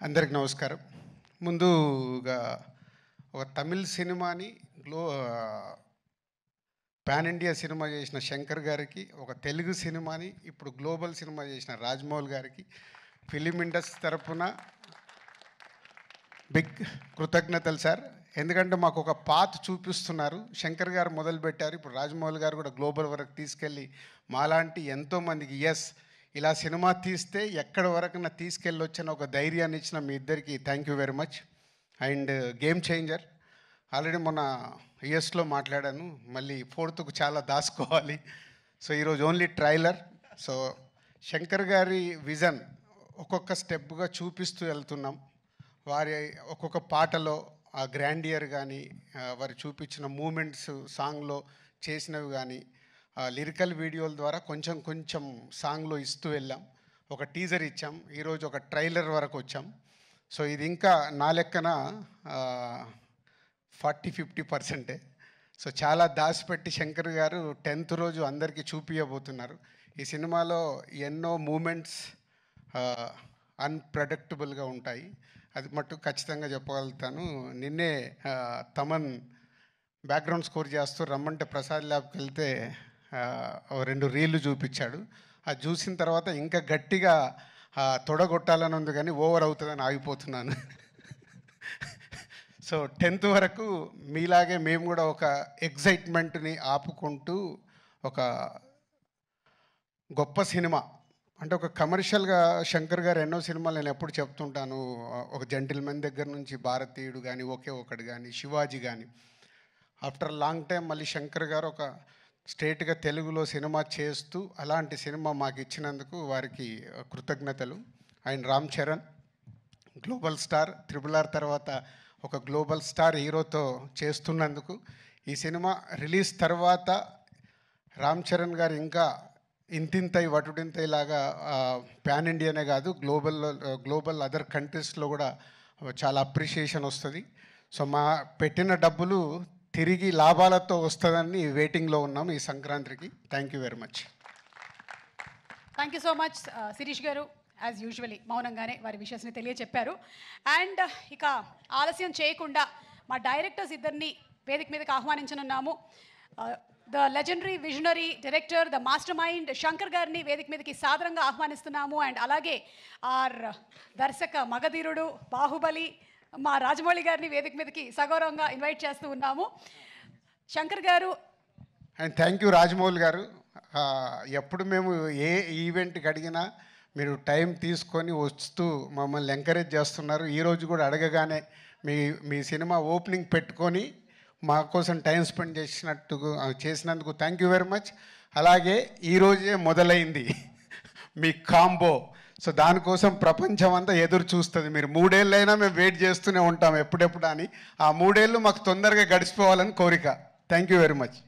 అందరికి నమస్కారం. ముందుగా ఒక తమిళ్ సినిమాని పాన్ ఇండియా సినిమా చేసిన శంకర్ గారికి, ఒక తెలుగు సినిమాని ఇప్పుడు గ్లోబల్ సినిమా చేసిన రాజమౌళి గారికి ఫిలిం ఇండస్ట్రీ తరఫున బిగ్ కృతజ్ఞతలు సార్. ఎందుకంటే మాకు ఒక పాత్ చూపిస్తున్నారు. శంకర్ గారు మొదలుపెట్టారు, ఇప్పుడు రాజమౌళి గారు కూడా గ్లోబల్ వరకు తీసుకెళ్ళి మాలాంటి ఎంతోమందికి ఇలా సినిమా తీస్తే ఎక్కడి వరకు తీసుకెళ్ళొచ్చని ఒక ధైర్యాన్ని ఇచ్చిన మీ ఇద్దరికి thank you very much. And game changer already మొన్న యూఎస్లో మాట్లాడాను, మళ్ళీ ఫోర్త్కు చాలా దాచుకోవాలి. సో ఈరోజు ఓన్లీ ట్రైలర్. సో శంకర్ గారి విజన్ ఒక్కొక్క స్టెప్గా చూపిస్తూ వెళ్తున్నాం. వారి ఒక్కొక్క పాటలో ఆ గ్రాండియర్ కానీ, వారు చూపించిన మూమెంట్స్ సాంగ్లో చేసినవి కానీ, లిరికల్ వీడియోల ద్వారా కొంచెం కొంచెం సాంగ్లో ఇస్తూ వెళ్ళాం. ఒక టీజర్ ఇచ్చాం, ఈరోజు ఒక ట్రైలర్ వరకు వచ్చాం. సో ఇది ఇంకా నా లెక్కన 40-50%. సో చాలా దాచిపెట్టి శంకర్ గారు 10th రోజు అందరికీ చూపించబోతున్నారు. ఈ సినిమాలో ఎన్నో మూమెంట్స్ అన్ప్రెడిక్టబుల్గా ఉంటాయి, అది మట్టు ఖచ్చితంగా చెప్పగలుగుతాను. నిన్నే తమన్ బ్యాక్గ్రౌండ్ స్కోర్ చేస్తూ రమ్మంటే ప్రసాద్ ల్యాబ్కి వెళ్తే 2 రీళ్లు చూపించాడు. అది చూసిన తర్వాత ఇంకా గట్టిగా తొడగొట్టాలని ఉంది, కానీ ఓవర్ అవుతుందని ఆగిపోతున్నాను. సో 10th వరకు మీలాగే మేము కూడా ఒక ఎగ్జైట్మెంట్ని ఆపుకుంటూ ఒక గొప్ప సినిమా అంటే ఒక కమర్షియల్గా శంకర్ గారు ఎన్నో సినిమాలు నేను ఎప్పుడు చెప్తుంటాను. ఒక జెంటిల్మెన్ దగ్గర నుంచి భారతీయుడు కానీ, ఒకే ఒకటి కానీ, శివాజీ కానీ, ఆఫ్టర్ లాంగ్ టైం మళ్ళీ శంకర్ గారు ఒక స్ట్రేట్గా తెలుగులో సినిమా చేస్తూ అలాంటి సినిమా మాకు ఇచ్చినందుకు వారికి కృతజ్ఞతలు. And Ram Charan global star, RRR తర్వాత ఒక గ్లోబల్ స్టార్ హీరోతో చేస్తున్నందుకు, ఈ సినిమా రిలీజ్ తర్వాత రామ్ చరణ్ గారు ఇంకా ఇంతింతై వటుడింతై లాగా పాన్ ఇండియానే కాదు గ్లోబల్ అదర్ కంట్రీస్లో కూడా చాలా అప్రిషియేషన్ వస్తుంది. సో మా పెట్టిన డబ్బులు తిరిగి లాభాలతో వస్తుందని వెయిటింగ్లో ఉన్నాం ఈ సంక్రాంతికి. Thank you very much. Thank you so much Shirish garu. As usually మౌనంగానే వారి విషయాన్ని తెలియచెప్పారు. అండ్ ఇక ఆలస్యం చేయకుండా మా డైరెక్టర్స్ ఇద్దరిని వేదిక మీదకి ఆహ్వానించనున్నాము. The legendary visionary director, the mastermind Shankar గారిని వేదిక మీదకి సాదరంగా ఆహ్వానిస్తున్నాము. అండ్ అలాగే ఆర్ దర్శక మగధీరుడు బాహుబలి మా రాజమౌళి గారిని వేదిక మీదకి సగౌరవంగా ఇన్వైట్ చేస్తూ ఉన్నాము. శంకర్ గారు అండ్ థ్యాంక్ యూ రాజమౌళి గారు. ఎప్పుడు మేము ఏ ఈవెంట్కి అడిగినా మీరు టైం తీసుకొని వస్తూ మమ్మల్ని ఎంకరేజ్ చేస్తున్నారు. ఈరోజు కూడా అడగగానే మీ సినిమా ఓపెనింగ్ పెట్టుకొని మా కోసం టైం స్పెండ్ చేసినందుకు థ్యాంక్ యూ వెరీ మచ్. అలాగే ఈరోజే మొదలైంది మీ కాంబో. సో దానికోసం ప్రపంచం అంతా ఎదురు చూస్తుంది. మీరు 3 ఏళ్ళైనా మేము వెయిట్ చేస్తూనే ఉంటాం ఎప్పుడెప్పుడు అని. ఆ 3 ఏళ్ళు మాకు తొందరగా గడిచిపోవాలని కోరిక. Thank you very much.